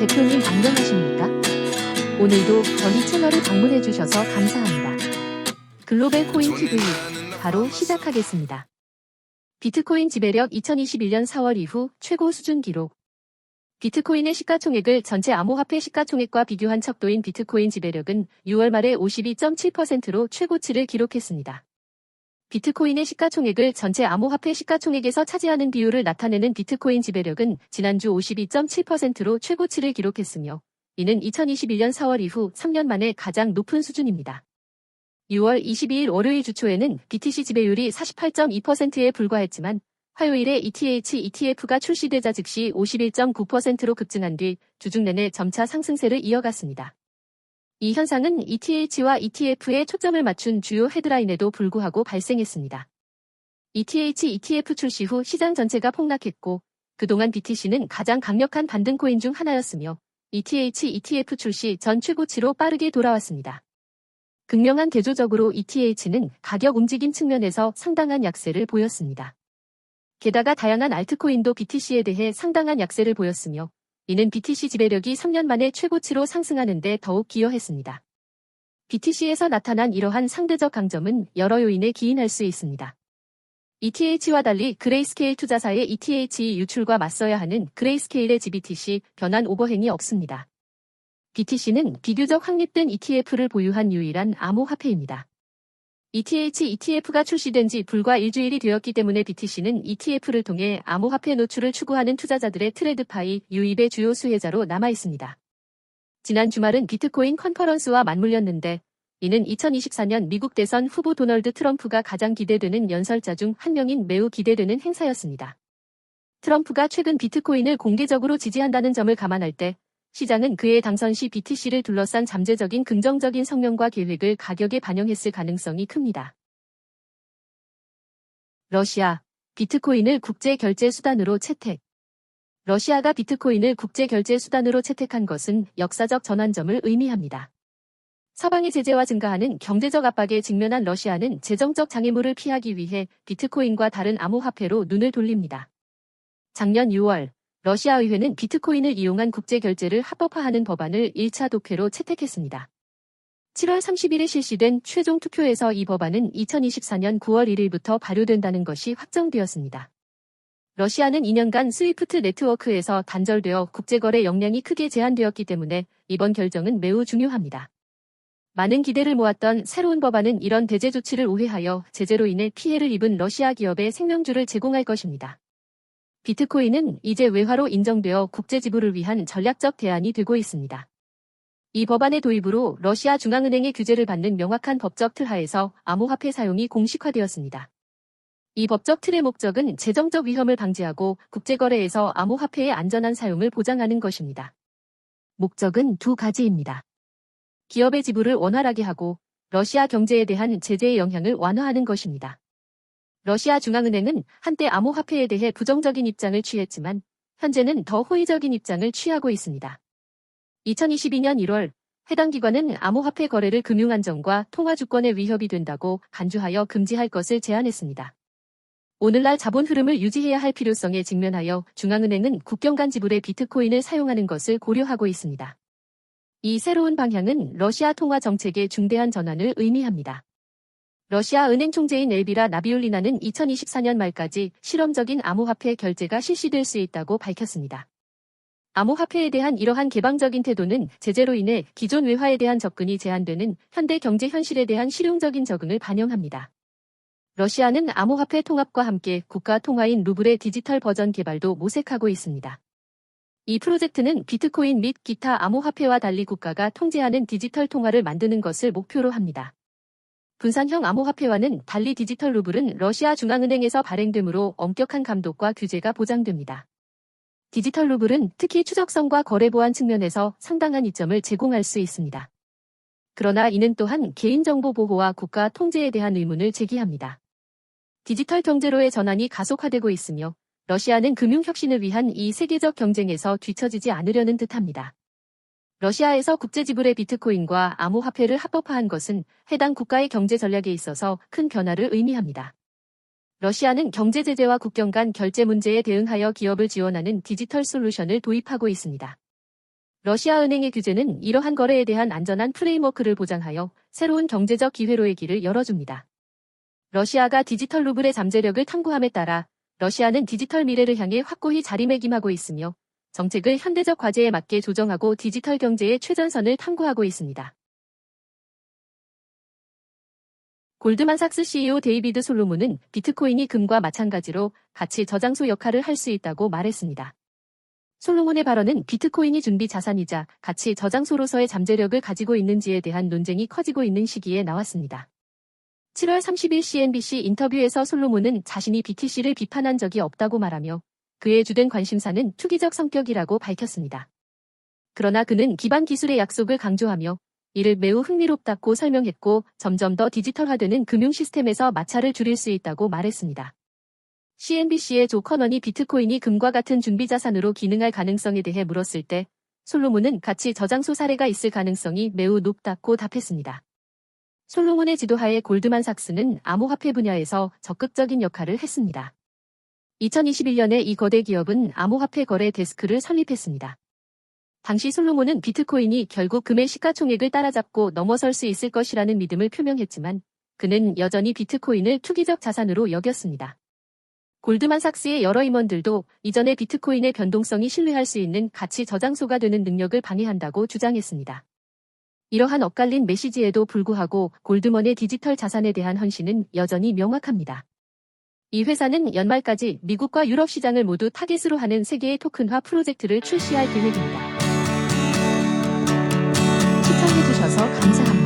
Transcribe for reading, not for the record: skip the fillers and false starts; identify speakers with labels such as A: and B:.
A: 대표님 안녕하십니까? 오늘도 저희 채널을 방문해주셔서 감사합니다. 글로벌 코인 TV 바로 시작하겠습니다. 비트코인 지배력 2021년 4월 이후 최고 수준 기록. 비트코인의 시가총액을 전체 암호화폐 시가총액과 비교한 척도인 비트코인 지배력은 6월 말에 52.7%로 최고치를 기록했습니다. 비트코인의 시가총액을 전체 암호화폐 시가총액에서 차지하는 비율을 나타내는 비트코인 지배력은 지난주 52.7%로 최고치를 기록했으며 이는 2021년 4월 이후 3년 만에 가장 높은 수준입니다. 6월 22일 월요일 주초에는 BTC 지배율이 48.2%에 불과했지만 화요일에 ETH ETF가 출시되자 즉시 51.9%로 급증한 뒤 주중 내내 점차 상승세를 이어갔습니다. 이 현상은 ETH와 ETF에 초점을 맞춘 주요 헤드라인에도 불구하고 발생했습니다. ETH ETF 출시 후 시장 전체가 폭락했고 그동안 BTC는 가장 강력한 반등코인 중 하나였으며 ETH ETF 출시 전 최고치로 빠르게 돌아왔습니다. 극명한 대조적으로 ETH는 가격 움직임 측면에서 상당한 약세를 보였습니다. 게다가 다양한 알트코인도 BTC에 대해 상당한 약세를 보였으며 이는 BTC 지배력이 3년 만에 최고치로 상승하는 데 더욱 기여했습니다. BTC에서 나타난 이러한 상대적 강점은 여러 요인에 기인할 수 있습니다. ETH와 달리 그레이스케일 투자사의 ETH 유출과 맞서야 하는 그레이스케일의 GBTC 변환 오버행이 없습니다. BTC는 비교적 확립된 ETF를 보유한 유일한 암호화폐입니다. ETH ETF가 출시된 지 불과 일주일이 되었기 때문에 BTC는 ETF를 통해 암호화폐 노출을 추구하는 투자자들의 트레드파이 유입의 주요 수혜자로 남아있습니다. 지난 주말은 비트코인 컨퍼런스와 맞물렸는데 이는 2024년 미국 대선 후보 도널드 트럼프가 가장 기대되는 연설자 중 한 명인 매우 기대되는 행사였습니다. 트럼프가 최근 비트코인을 공개적으로 지지한다는 점을 감안할 때 시장은 그의 당선 시 BTC를 둘러싼 잠재적인 긍정적인 성명과 계획을 가격에 반영했을 가능성이 큽니다. 러시아, 비트코인을 국제결제 수단으로 채택. 러시아가 비트코인을 국제결제 수단으로 채택한 것은 역사적 전환점을 의미합니다. 서방의 제재와 증가하는 경제적 압박에 직면한 러시아는 재정적 장애물을 피하기 위해 비트코인과 다른 암호화폐로 눈을 돌립니다. 작년 6월, 러시아 의회는 비트코인을 이용한 국제결제를 합법화하는 법안을 1차 독회로 채택했습니다. 7월 30일에 실시된 최종 투표에서 이 법안은 2024년 9월 1일부터 발효된다는 것이 확정되었습니다. 러시아는 2년간 스위프트 네트워크에서 단절되어 국제거래 역량이 크게 제한되었기 때문에 이번 결정은 매우 중요합니다. 많은 기대를 모았던 새로운 법안은 이런 대제 조치를 우회하여 제재로 인해 피해를 입은 러시아 기업의 생명줄을 제공할 것입니다. 비트코인은 이제 외화로 인정되어 국제 지불을 위한 전략적 대안이 되고 있습니다. 이 법안의 도입으로 러시아 중앙은행의 규제를 받는 명확한 법적 틀 하에서 암호화폐 사용이 공식화되었습니다. 이 법적 틀의 목적은 재정적 위험을 방지하고 국제거래에서 암호화폐의 안전한 사용을 보장하는 것입니다. 목적은 두 가지입니다. 기업의 지불을 원활하게 하고 러시아 경제에 대한 제재의 영향을 완화하는 것입니다. 러시아 중앙은행은 한때 암호화폐에 대해 부정적인 입장을 취했지만 현재는 더 호의적인 입장을 취하고 있습니다. 2022년 1월 해당 기관은 암호화폐 거래를 금융안정과 통화주권에 위협이 된다고 간주하여 금지할 것을 제안했습니다. 오늘날 자본 흐름을 유지해야 할 필요성에 직면하여 중앙은행은 국경 간 지불에 비트코인을 사용하는 것을 고려하고 있습니다. 이 새로운 방향은 러시아 통화 정책의 중대한 전환을 의미합니다. 러시아 은행 총재인 엘비라 나비울리나는 2024년 말까지 실험적인 암호화폐 결제가 실시될 수 있다고 밝혔습니다. 암호화폐에 대한 이러한 개방적인 태도는 제재로 인해 기존 외화에 대한 접근이 제한되는 현대 경제 현실에 대한 실용적인 적응을 반영합니다. 러시아는 암호화폐 통합과 함께 국가 통화인 루블의 디지털 버전 개발도 모색하고 있습니다. 이 프로젝트는 비트코인 및 기타 암호화폐와 달리 국가가 통제하는 디지털 통화를 만드는 것을 목표로 합니다. 분산형 암호화폐와는 달리 디지털 루블은 러시아 중앙은행에서 발행되므로 엄격한 감독과 규제가 보장됩니다. 디지털 루블은 특히 추적성과 거래 보안 측면에서 상당한 이점을 제공할 수 있습니다. 그러나 이는 또한 개인정보 보호와 국가 통제에 대한 의문을 제기합니다. 디지털 경제로의 전환이 가속화되고 있으며 러시아는 금융혁신을 위한 이 세계적 경쟁에서 뒤처지지 않으려는 듯합니다. 러시아에서 국제지불의 비트코인과 암호화폐를 합법화한 것은 해당 국가의 경제 전략에 있어서 큰 변화를 의미합니다. 러시아는 경제 제재와 국경 간 결제 문제에 대응하여 기업을 지원하는 디지털 솔루션을 도입하고 있습니다. 러시아 은행의 규제는 이러한 거래에 대한 안전한 프레임워크를 보장하여 새로운 경제적 기회로의 길을 열어줍니다. 러시아가 디지털 루블의 잠재력을 탐구함에 따라 러시아는 디지털 미래를 향해 확고히 자리매김하고 있으며 정책을 현대적 과제에 맞게 조정하고 디지털 경제의 최전선을 탐구하고 있습니다. 골드만삭스 CEO 데이비드 솔로몬은 비트코인이 금과 마찬가지로 가치 저장소 역할을 할 수 있다고 말했습니다. 솔로몬의 발언은 비트코인이 준비 자산이자 가치 저장소로서의 잠재력을 가지고 있는지에 대한 논쟁이 커지고 있는 시기에 나왔습니다. 7월 30일 CNBC 인터뷰에서 솔로몬은 자신이 BTC를 비판한 적이 없다고 말하며 그의 주된 관심사는 투기적 성격이라고 밝혔습니다. 그러나 그는 기반 기술의 약속을 강조하며 이를 매우 흥미롭다고 설명했고 점점 더 디지털화되는 금융 시스템에서 마찰을 줄일 수 있다고 말했습니다. CNBC의 조 커넌이 비트코인이 금과 같은 준비자산으로 기능할 가능성에 대해 물었을 때 솔로몬은 가치 저장소 사례가 있을 가능성이 매우 높다고 답했습니다. 솔로몬의 지도하에 골드만삭스는 암호화폐 분야에서 적극적인 역할을 했습니다. 2021년에 이 거대 기업은 암호화폐 거래 데스크를 설립했습니다. 당시 솔로몬은 비트코인이 결국 금의 시가총액을 따라잡고 넘어설 수 있을 것이라는 믿음을 표명했지만 그는 여전히 비트코인을 투기적 자산으로 여겼습니다. 골드만삭스의 여러 임원들도 이전의 비트코인의 변동성이 신뢰할 수 있는 가치 저장소가 되는 능력을 방해한다고 주장했습니다. 이러한 엇갈린 메시지에도 불구하고 골드먼의 디지털 자산에 대한 헌신은 여전히 명확합니다. 이 회사는 연말까지 미국과 유럽 시장을 모두 타깃으로 하는 세계의 토큰화 프로젝트를 출시할 계획입니다. 시청해주셔서 감사합니다.